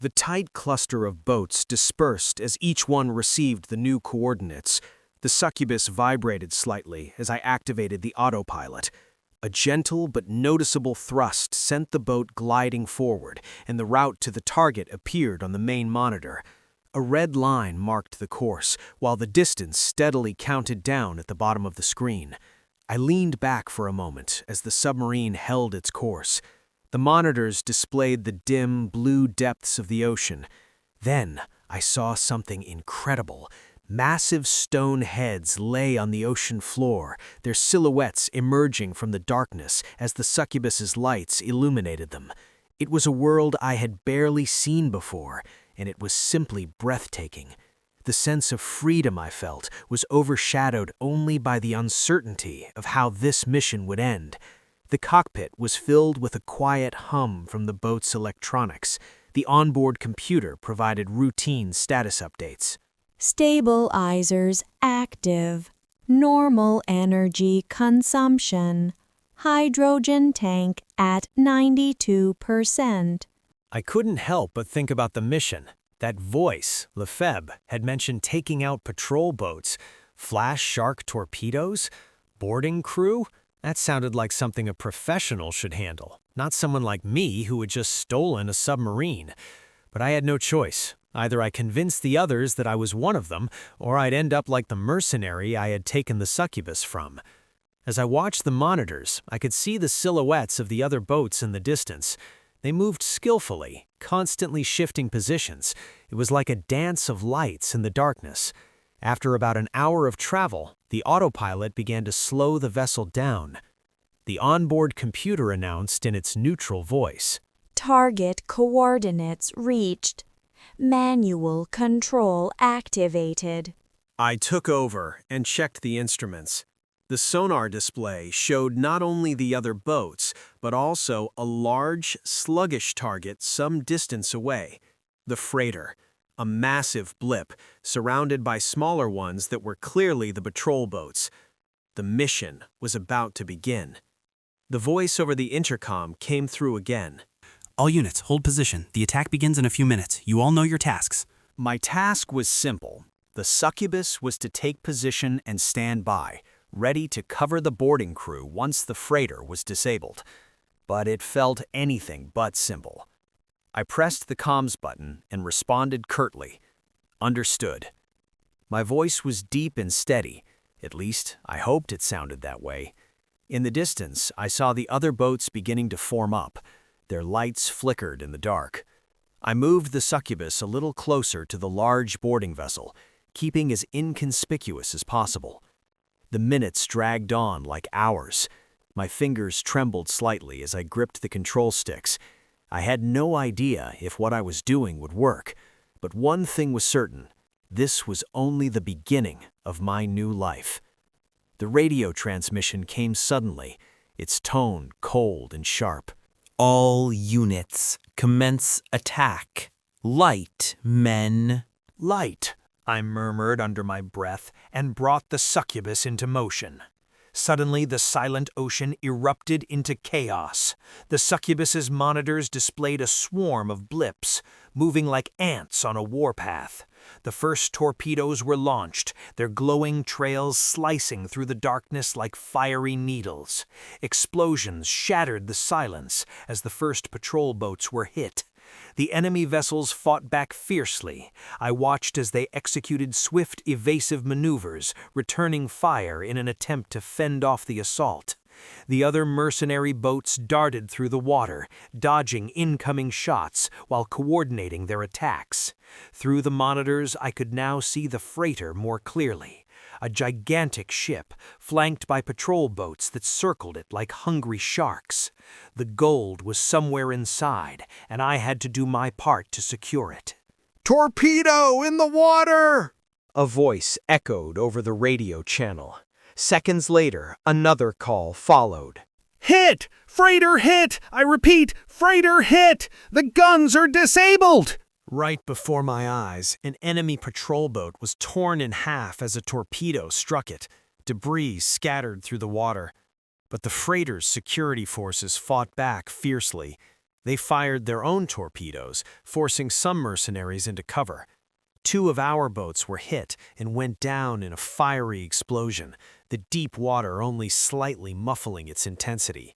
The tight cluster of boats dispersed as each one received the new coordinates. The succubus vibrated slightly as I activated the autopilot. A gentle but noticeable thrust sent the boat gliding forward, and the route to the target appeared on the main monitor. A red line marked the course, while the distance steadily counted down at the bottom of the screen. I leaned back for a moment as the submarine held its course. The monitors displayed the dim, blue depths of the ocean. Then I saw something incredible. Massive stone heads lay on the ocean floor, their silhouettes emerging from the darkness as the succubus's lights illuminated them. It was a world I had barely seen before, and it was simply breathtaking. The sense of freedom I felt was overshadowed only by the uncertainty of how this mission would end. The cockpit was filled with a quiet hum from the boat's electronics. The onboard computer provided routine status updates. Stabilizers active. Normal energy consumption. Hydrogen tank at 92%. I couldn't help but think about the mission. That voice, Lefebvre, had mentioned taking out patrol boats, flash shark torpedoes, boarding crew. That sounded like something a professional should handle, not someone like me who had just stolen a submarine. But I had no choice. Either I convinced the others that I was one of them, or I'd end up like the mercenary I had taken the succubus from. As I watched the monitors, I could see the silhouettes of the other boats in the distance. They moved skillfully, constantly shifting positions. It was like a dance of lights in the darkness. After about an hour of travel, the autopilot began to slow the vessel down. The onboard computer announced in its neutral voice, Target coordinates reached. Manual control activated. I took over and checked the instruments. The sonar display showed not only the other boats, but also a large, sluggish target some distance away. The freighter, a massive blip, surrounded by smaller ones that were clearly the patrol boats. The mission was about to begin. The voice over the intercom came through again. All units, hold position. The attack begins in a few minutes. You all know your tasks. My task was simple. The succubus was to take position and stand by, ready to cover the boarding crew once the freighter was disabled. But it felt anything but simple. I pressed the comms button and responded curtly. Understood. My voice was deep and steady. At least, I hoped it sounded that way. In the distance, I saw the other boats beginning to form up. Their lights flickered in the dark. I moved the succubus a little closer to the large boarding vessel, keeping as inconspicuous as possible. The minutes dragged on like hours. My fingers trembled slightly as I gripped the control sticks. I had no idea if what I was doing would work, but one thing was certain. This was only the beginning of my new life. The radio transmission came suddenly, its tone cold and sharp. All units, commence attack. Light, men. Light, I murmured under my breath and brought the succubus into motion. Suddenly, the silent ocean erupted into chaos. The succubus's monitors displayed a swarm of blips, moving like ants on a warpath. The first torpedoes were launched, their glowing trails slicing through the darkness like fiery needles. Explosions shattered the silence as the first patrol boats were hit. The enemy vessels fought back fiercely. I watched as they executed swift, evasive maneuvers, returning fire in an attempt to fend off the assault. The other mercenary boats darted through the water, dodging incoming shots while coordinating their attacks. Through the monitors, I could now see the freighter more clearly. A gigantic ship, flanked by patrol boats that circled it like hungry sharks. The gold was somewhere inside, and I had to do my part to secure it. "Torpedo in the water!" A voice echoed over the radio channel. Seconds later, another call followed. "Hit! Freighter hit! I repeat, freighter hit! The guns are disabled!" Right before my eyes, an enemy patrol boat was torn in half as a torpedo struck it. Debris scattered through the water. But the freighter's security forces fought back fiercely. They fired their own torpedoes, forcing some mercenaries into cover. 2 of our boats were hit and went down in a fiery explosion, the deep water only slightly muffling its intensity.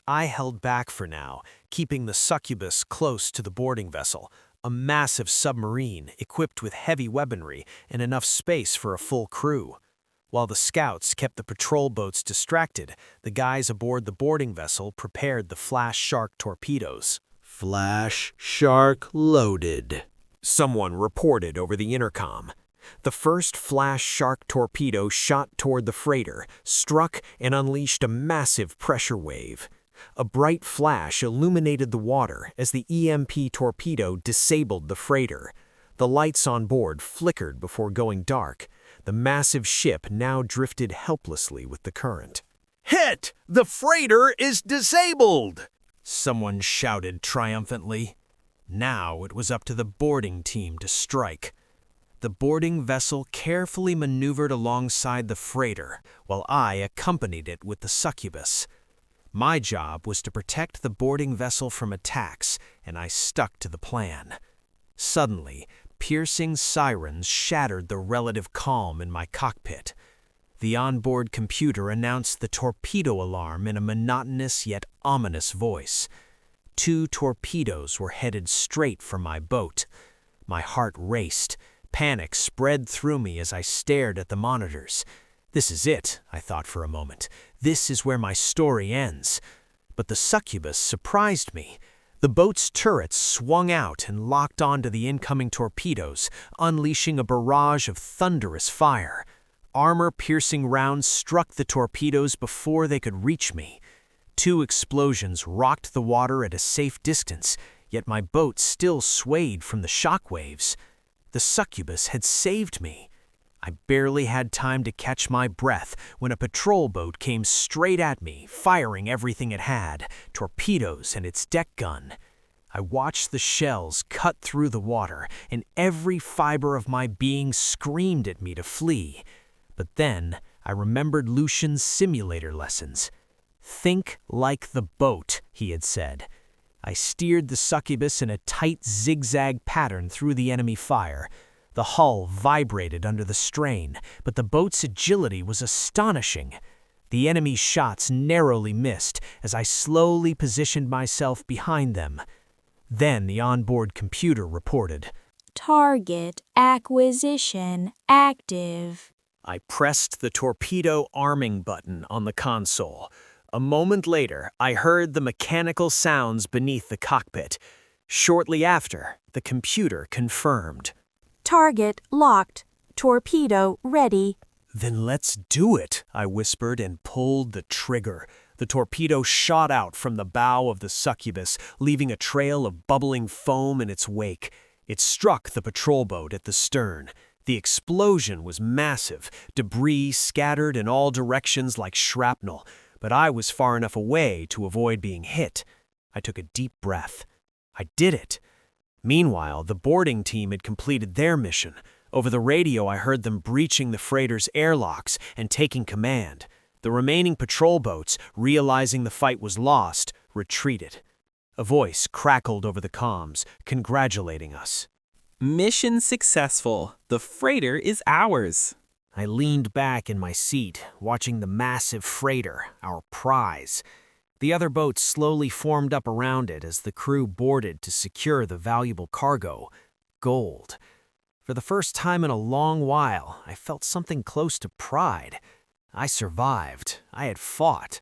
I held back for now, keeping the succubus close to the boarding vessel, a massive submarine equipped with heavy weaponry and enough space for a full crew. While the scouts kept the patrol boats distracted, the guys aboard the boarding vessel prepared the Flash Shark torpedoes. Flash Shark loaded, Someone reported over the intercom. The first Flash Shark torpedo shot toward the freighter, struck, and unleashed a massive pressure wave. A bright flash illuminated the water as the EMP torpedo disabled the freighter. The lights on board flickered before going dark. The massive ship now drifted helplessly with the current. "Hit! The freighter is disabled!" Someone shouted triumphantly. Now it was up to the boarding team to strike. The boarding vessel carefully maneuvered alongside the freighter, while I accompanied it with the succubus. My job was to protect the boarding vessel from attacks, and I stuck to the plan. Suddenly, piercing sirens shattered the relative calm in my cockpit. The onboard computer announced the torpedo alarm in a monotonous yet ominous voice. 2 torpedoes were headed straight for my boat. My heart raced. Panic spread through me as I stared at the monitors. This is it, I thought for a moment. This is where my story ends. But the succubus surprised me. The boat's turrets swung out and locked onto the incoming torpedoes, unleashing a barrage of thunderous fire. Armor-piercing rounds struck the torpedoes before they could reach me. 2 explosions rocked the water at a safe distance, yet my boat still swayed from the shockwaves. The succubus had saved me. I barely had time to catch my breath when a patrol boat came straight at me, firing everything it had, torpedoes and its deck gun. I watched the shells cut through the water, and every fiber of my being screamed at me to flee. But then I remembered Lucian's simulator lessons. "Think like the boat," he had said. I steered the succubus in a tight zigzag pattern through the enemy fire. The hull vibrated under the strain, but the boat's agility was astonishing. The enemy's shots narrowly missed as I slowly positioned myself behind them. Then the onboard computer reported, Target acquisition active. I pressed the torpedo arming button on the console. A moment later, I heard the mechanical sounds beneath the cockpit. Shortly after, the computer confirmed. Target locked. Torpedo ready. "Then let's do it," I whispered and pulled the trigger. The torpedo shot out from the bow of the succubus, leaving a trail of bubbling foam in its wake. It struck the patrol boat at the stern. The explosion was massive, debris scattered in all directions like shrapnel, but I was far enough away to avoid being hit. I took a deep breath. I did it. Meanwhile, the boarding team had completed their mission. Over the radio, I heard them breaching the freighter's airlocks and taking command. The remaining patrol boats, realizing the fight was lost, retreated. A voice crackled over the comms, congratulating us. "Mission successful. The freighter is ours." I leaned back in my seat, watching the massive freighter, our prize. The other boats slowly formed up around it as the crew boarded to secure the valuable cargo, gold. For the first time in a long while, I felt something close to pride. I survived. I had fought.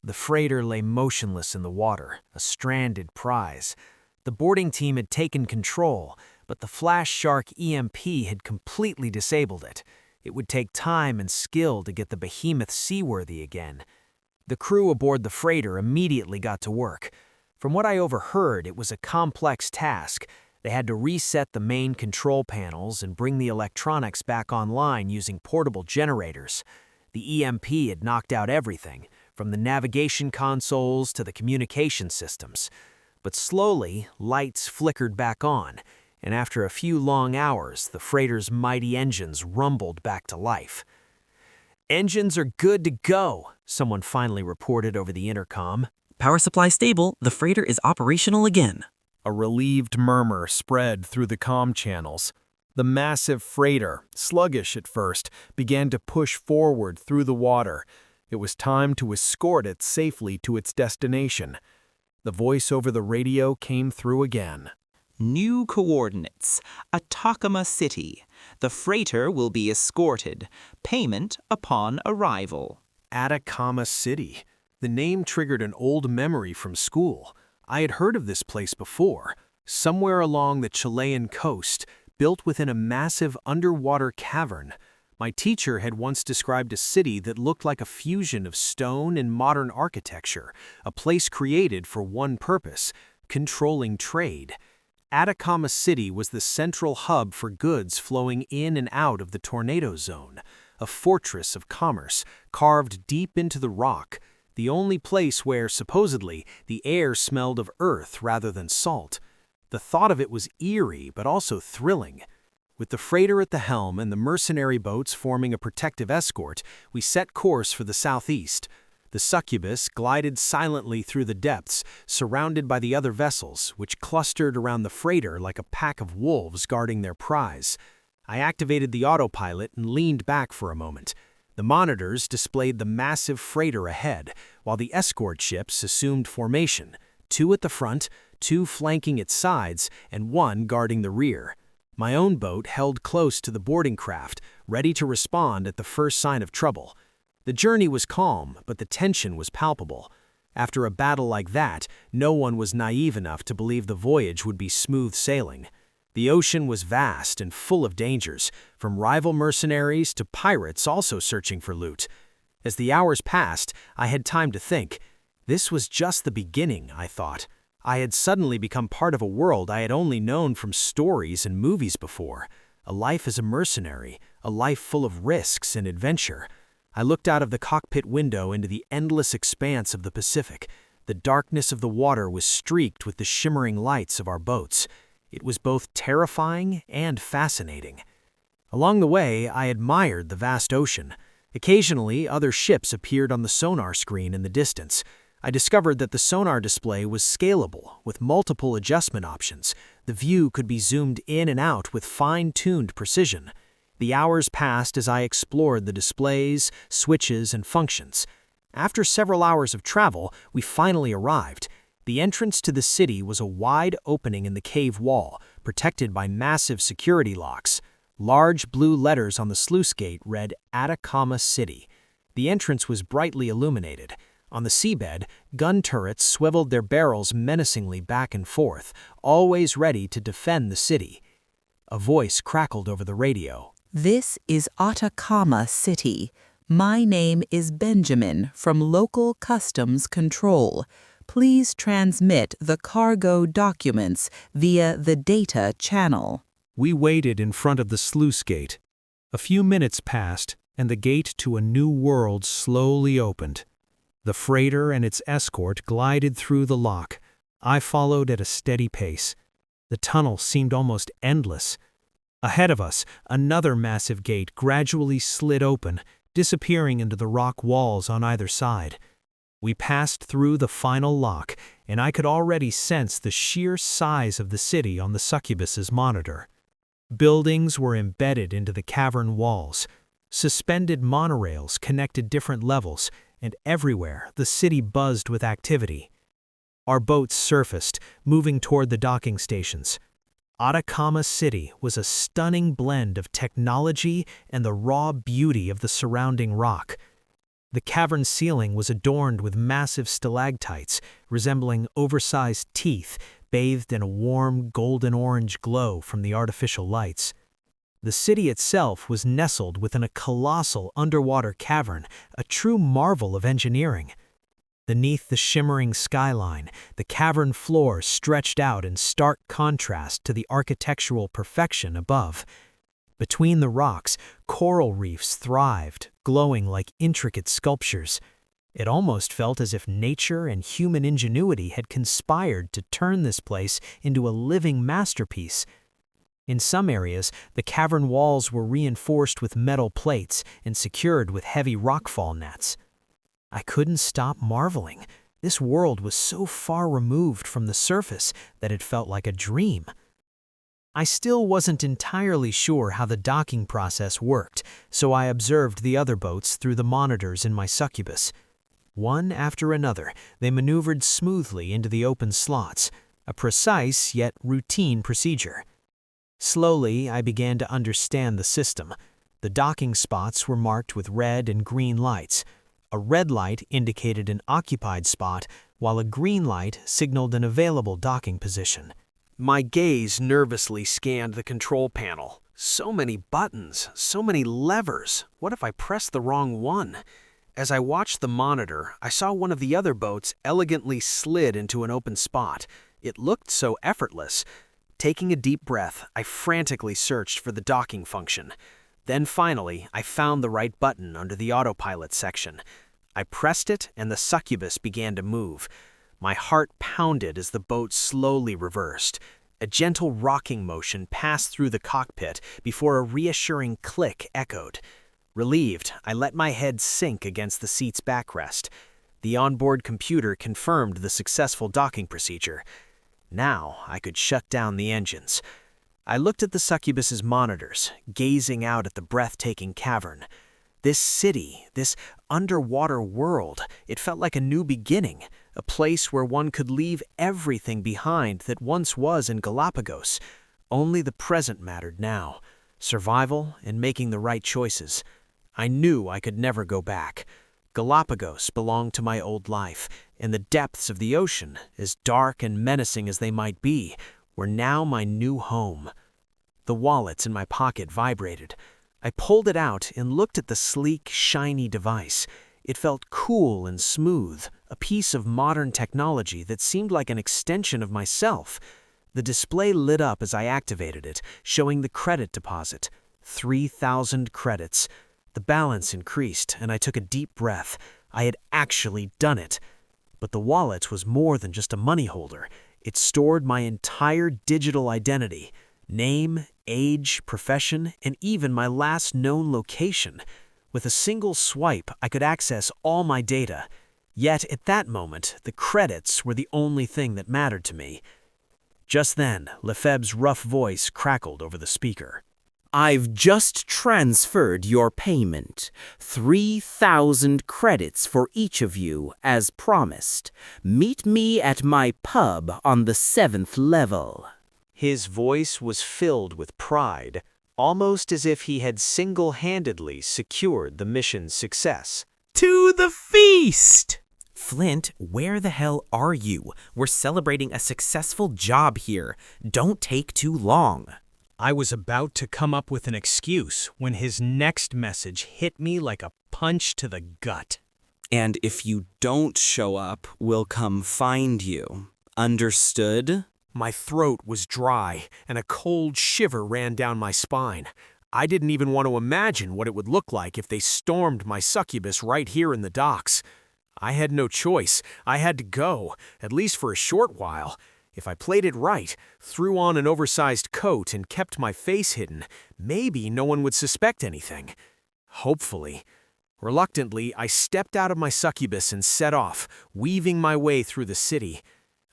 The freighter lay motionless in the water, a stranded prize. The boarding team had taken control, but the Flash Shark EMP had completely disabled it. It would take time and skill to get the behemoth seaworthy again. The crew aboard the freighter immediately got to work. From what I overheard, it was a complex task. They had to reset the main control panels and bring the electronics back online using portable generators. The EMP had knocked out everything, from the navigation consoles to the communication systems. But slowly, lights flickered back on, and after a few long hours, the freighter's mighty engines rumbled back to life. "Engines are good to go," someone finally reported over the intercom. Power supply stable, the freighter is operational again. A relieved murmur spread through the comm channels. The massive freighter, sluggish at first, began to push forward through the water. It was time to escort it safely to its destination. The voice over the radio came through again. New coordinates. Atacama City. The freighter will be escorted. Payment upon arrival. Atacama City. The name triggered an old memory from school. I had heard of this place before, somewhere along the Chilean coast, built within a massive underwater cavern. My teacher had once described a city that looked like a fusion of stone and modern architecture, a place created for one purpose: controlling trade. Atacama City was the central hub for goods flowing in and out of the tornado zone, a fortress of commerce carved deep into the rock, the only place where, supposedly, the air smelled of earth rather than salt. The thought of it was eerie but also thrilling. With the freighter at the helm and the mercenary boats forming a protective escort, we set course for the southeast. The succubus glided silently through the depths, surrounded by the other vessels, which clustered around the freighter like a pack of wolves guarding their prize. I activated the autopilot and leaned back for a moment. The monitors displayed the massive freighter ahead, while the escort ships assumed formation, 2 at the front, 2 flanking its sides, and 1 guarding the rear. My own boat held close to the boarding craft, ready to respond at the first sign of trouble. The journey was calm, but the tension was palpable. After a battle like that, no one was naive enough to believe the voyage would be smooth sailing. The ocean was vast and full of dangers, from rival mercenaries to pirates also searching for loot. As the hours passed, I had time to think. This was just the beginning, I thought. I had suddenly become part of a world I had only known from stories and movies before. A life as a mercenary, a life full of risks and adventure. I looked out of the cockpit window into the endless expanse of the Pacific. The darkness of the water was streaked with the shimmering lights of our boats. It was both terrifying and fascinating. Along the way, I admired the vast ocean. Occasionally, other ships appeared on the sonar screen in the distance. I discovered that the sonar display was scalable, with multiple adjustment options. The view could be zoomed in and out with fine-tuned precision. The hours passed as I explored the displays, switches, and functions. After several hours of travel, we finally arrived. The entrance to the city was a wide opening in the cave wall, protected by massive security locks. Large blue letters on the sluice gate read Atacama City. The entrance was brightly illuminated. On the seabed, gun turrets swiveled their barrels menacingly back and forth, always ready to defend the city. A voice crackled over the radio. This is Atacama City. My name is Benjamin from Local Customs Control. Please transmit the cargo documents via the data channel. We waited in front of the sluice gate. A few minutes passed, and the gate to a new world slowly opened. The freighter and its escort glided through the lock. I followed at a steady pace. The tunnel seemed almost endless. Ahead of us, another massive gate gradually slid open, disappearing into the rock walls on either side. We passed through the final lock, and I could already sense the sheer size of the city on the succubus's monitor. Buildings were embedded into the cavern walls. Suspended monorails connected different levels, and everywhere the city buzzed with activity. Our boats surfaced, moving toward the docking stations. Atacama City was a stunning blend of technology and the raw beauty of the surrounding rock. The cavern ceiling was adorned with massive stalactites, resembling oversized teeth, bathed in a warm golden-orange glow from the artificial lights. The city itself was nestled within a colossal underwater cavern, a true marvel of engineering. Beneath the shimmering skyline, the cavern floor stretched out in stark contrast to the architectural perfection above. Between the rocks, coral reefs thrived, glowing like intricate sculptures. It almost felt as if nature and human ingenuity had conspired to turn this place into a living masterpiece. In some areas, the cavern walls were reinforced with metal plates and secured with heavy rockfall nets. I couldn't stop marveling. This world was so far removed from the surface that it felt like a dream. I still wasn't entirely sure how the docking process worked, so I observed the other boats through the monitors in my succubus. One after another, they maneuvered smoothly into the open slots, a precise yet routine procedure. Slowly, I began to understand the system. The docking spots were marked with red and green lights. A red light indicated an occupied spot, while a green light signaled an available docking position. My gaze nervously scanned the control panel. So many buttons, so many levers. What if I pressed the wrong one? As I watched the monitor, I saw one of the other boats elegantly slid into an open spot. It looked so effortless. Taking a deep breath, I frantically searched for the docking function. Then finally, I found the right button under the autopilot section. I pressed it and the succubus began to move. My heart pounded as the boat slowly reversed. A gentle rocking motion passed through the cockpit before a reassuring click echoed. Relieved, I let my head sink against the seat's backrest. The onboard computer confirmed the successful docking procedure. Now I could shut down the engines. I looked at the succubus's monitors, gazing out at the breathtaking cavern. This city, this underwater world, it felt like a new beginning, a place where one could leave everything behind that once was in Galapagos. Only the present mattered now, survival and making the right choices. I knew I could never go back. Galapagos belonged to my old life, and the depths of the ocean, as dark and menacing as they might be, were now my new home. The wallets in my pocket vibrated. I pulled it out and looked at the sleek, shiny device. It felt cool and smooth, a piece of modern technology that seemed like an extension of myself. The display lit up as I activated it, showing the credit deposit. 3,000 credits. The balance increased, and I took a deep breath. I had actually done it. But the wallet was more than just a money holder. It stored my entire digital identity. Name, age, profession, and even my last known location. With a single swipe, I could access all my data. Yet, at that moment, the credits were the only thing that mattered to me. Just then, Lefebvre's rough voice crackled over the speaker. I've just transferred your payment. 3,000 credits for each of you, as promised. Meet me at my pub on the 7th level. His voice was filled with pride, almost as if he had single-handedly secured the mission's success. To the feast! Flint, where the hell are you? We're celebrating a successful job here. Don't take too long. I was about to come up with an excuse when his next message hit me like a punch to the gut. And if you don't show up, we'll come find you. Understood? My throat was dry, and a cold shiver ran down my spine. I didn't even want to imagine what it would look like if they stormed my succubus right here in the docks. I had no choice. I had to go, at least for a short while. If I played it right, threw on an oversized coat and kept my face hidden, maybe no one would suspect anything. Hopefully. Reluctantly, I stepped out of my succubus and set off, weaving my way through the city.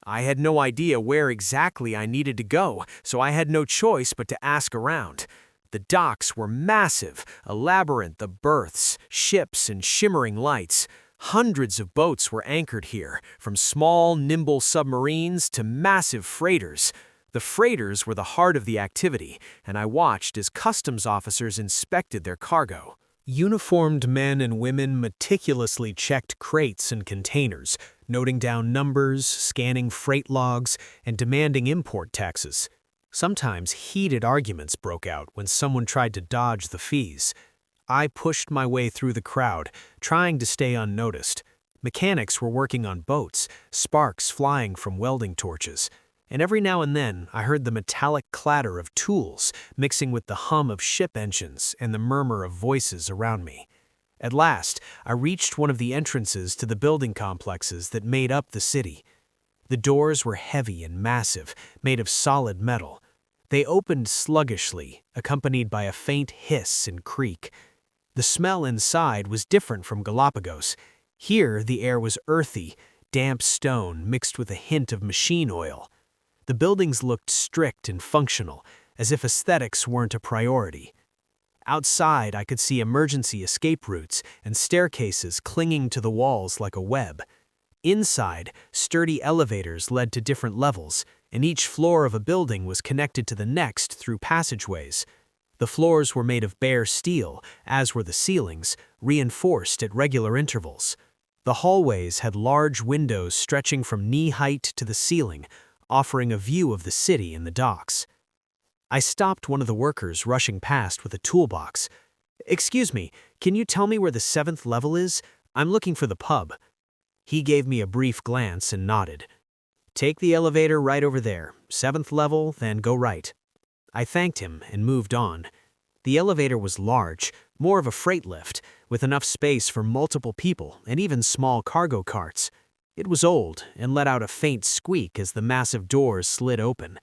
I had no idea where exactly I needed to go, so I had no choice but to ask around. The docks were massive, a labyrinth of berths, ships, and shimmering lights. Hundreds of boats were anchored here, from small, nimble submarines to massive freighters. The freighters were the heart of the activity, and I watched as customs officers inspected their cargo. Uniformed men and women meticulously checked crates and containers, noting down numbers, scanning freight logs, and demanding import taxes. Sometimes heated arguments broke out when someone tried to dodge the fees. I pushed my way through the crowd, trying to stay unnoticed. Mechanics were working on boats, sparks flying from welding torches. And every now and then, I heard the metallic clatter of tools mixing with the hum of ship engines and the murmur of voices around me. At last, I reached one of the entrances to the building complexes that made up the city. The doors were heavy and massive, made of solid metal. They opened sluggishly, accompanied by a faint hiss and creak. The smell inside was different from Galapagos. Here, the air was earthy, damp stone mixed with a hint of machine oil. The buildings looked strict and functional, as if aesthetics weren't a priority. Outside, I could see emergency escape routes and staircases clinging to the walls like a web. Inside, sturdy elevators led to different levels, and each floor of a building was connected to the next through passageways. The floors were made of bare steel, as were the ceilings, reinforced at regular intervals. The hallways had large windows stretching from knee-height to the ceiling, offering a view of the city and the docks. I stopped one of the workers rushing past with a toolbox. "Excuse me, can you tell me where the 7th level is? I'm looking for the pub." He gave me a brief glance and nodded. "Take the elevator right over there, 7th level, then go right." I thanked him and moved on. The elevator was large, more of a freight lift, with enough space for multiple people and even small cargo carts. It was old and let out a faint squeak as the massive doors slid open.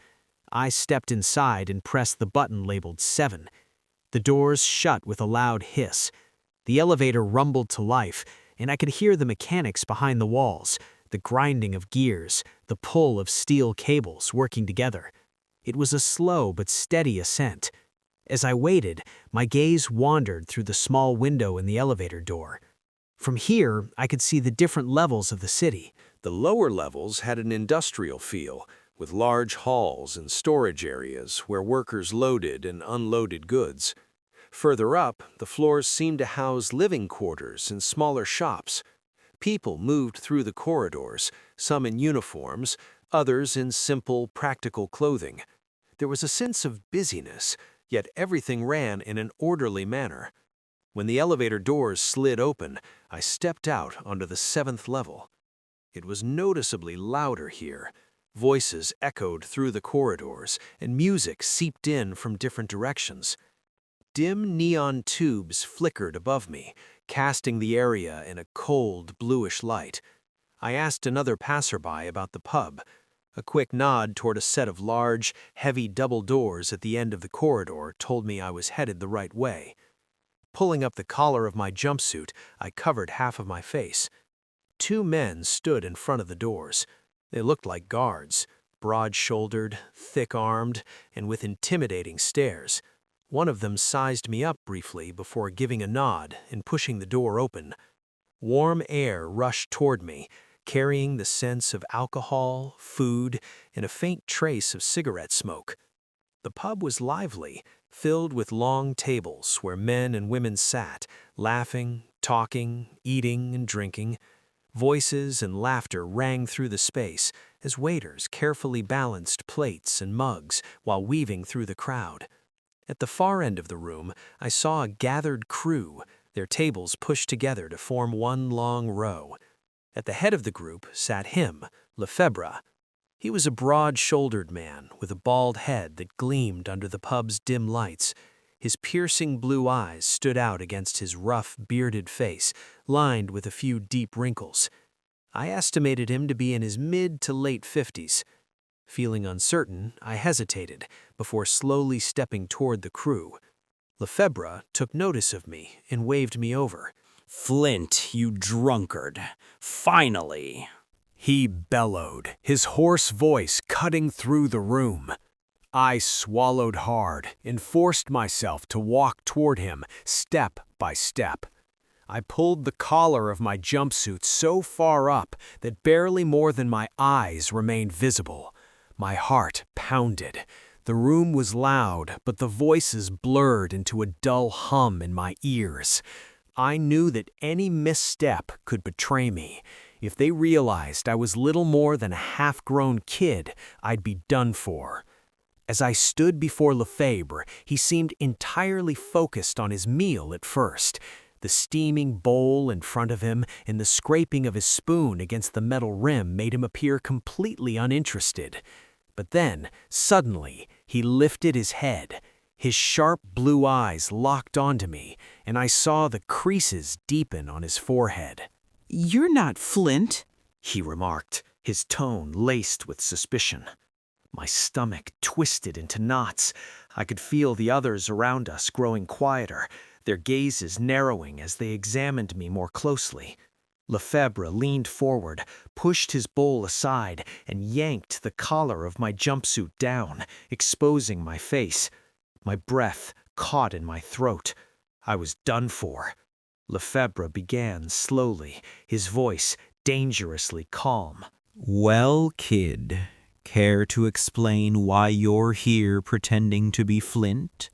I stepped inside and pressed the button labeled 7. The doors shut with a loud hiss. The elevator rumbled to life, and I could hear the mechanics behind the walls, the grinding of gears, the pull of steel cables working together. It was a slow but steady ascent. As I waited, my gaze wandered through the small window in the elevator door. From here, I could see the different levels of the city. The lower levels had an industrial feel, with large halls and storage areas where workers loaded and unloaded goods. Further up, the floors seemed to house living quarters and smaller shops. People moved through the corridors, some in uniforms, others in simple, practical clothing. There was a sense of busyness, yet everything ran in an orderly manner. When the elevator doors slid open, I stepped out onto the 7th level. It was noticeably louder here. Voices echoed through the corridors, and music seeped in from different directions. Dim neon tubes flickered above me, casting the area in a cold, bluish light. I asked another passerby about the pub. A quick nod toward a set of large, heavy double doors at the end of the corridor told me I was headed the right way. Pulling up the collar of my jumpsuit, I covered half of my face. 2 men stood in front of the doors. They looked like guards, broad-shouldered, thick-armed, and with intimidating stares. One of them sized me up briefly before giving a nod and pushing the door open. Warm air rushed toward me, carrying the sense of alcohol, food, and a faint trace of cigarette smoke. The pub was lively, filled with long tables where men and women sat, laughing, talking, eating, and drinking. Voices and laughter rang through the space as waiters carefully balanced plates and mugs while weaving through the crowd. At the far end of the room, I saw a gathered crew, their tables pushed together to form one long row. At the head of the group sat him, Lefebvre. He was a broad-shouldered man with a bald head that gleamed under the pub's dim lights. His piercing blue eyes stood out against his rough, bearded face, lined with a few deep wrinkles. I estimated him to be in his mid to late 50s. Feeling uncertain, I hesitated before slowly stepping toward the crew. Lefebvre took notice of me and waved me over. "Flint, you drunkard. Finally!" He bellowed, his hoarse voice cutting through the room. I swallowed hard and forced myself to walk toward him, step by step. I pulled the collar of my jumpsuit so far up that barely more than my eyes remained visible. My heart pounded. The room was loud, but the voices blurred into a dull hum in my ears. I knew that any misstep could betray me. If they realized I was little more than a half-grown kid, I'd be done for. As I stood before Lefebvre, he seemed entirely focused on his meal at first. The steaming bowl in front of him and the scraping of his spoon against the metal rim made him appear completely uninterested. But then, suddenly, he lifted his head. His sharp blue eyes locked onto me, and I saw the creases deepen on his forehead. "You're not Flint," he remarked, his tone laced with suspicion. My stomach twisted into knots. I could feel the others around us growing quieter, their gazes narrowing as they examined me more closely. Lefebvre leaned forward, pushed his bowl aside, and yanked the collar of my jumpsuit down, exposing my face. My breath caught in my throat. I was done for. Lefebvre began slowly, his voice dangerously calm. Well, kid, care to explain why you're here pretending to be Flint?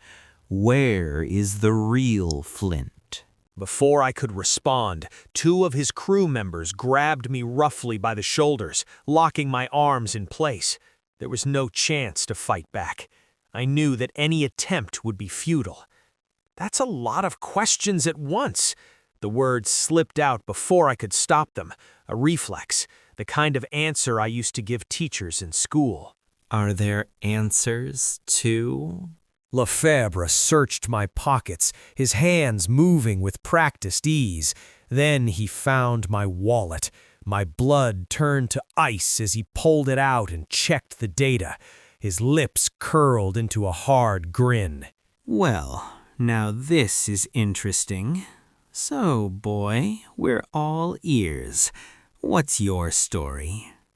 Where is the real Flint? Before I could respond, two of his crew members grabbed me roughly by the shoulders, locking my arms in place. There was no chance to fight back. I knew that any attempt would be futile. That's a lot of questions at once. The words slipped out before I could stop them, a reflex, the kind of answer I used to give teachers in school. Are there answers, too? Lefebvre searched my pockets, his hands moving with practiced ease. Then he found my wallet. My blood turned to ice as he pulled it out and checked the data. His lips curled into a hard grin. Well, now this is interesting. So, boy, we're all ears. What's your story?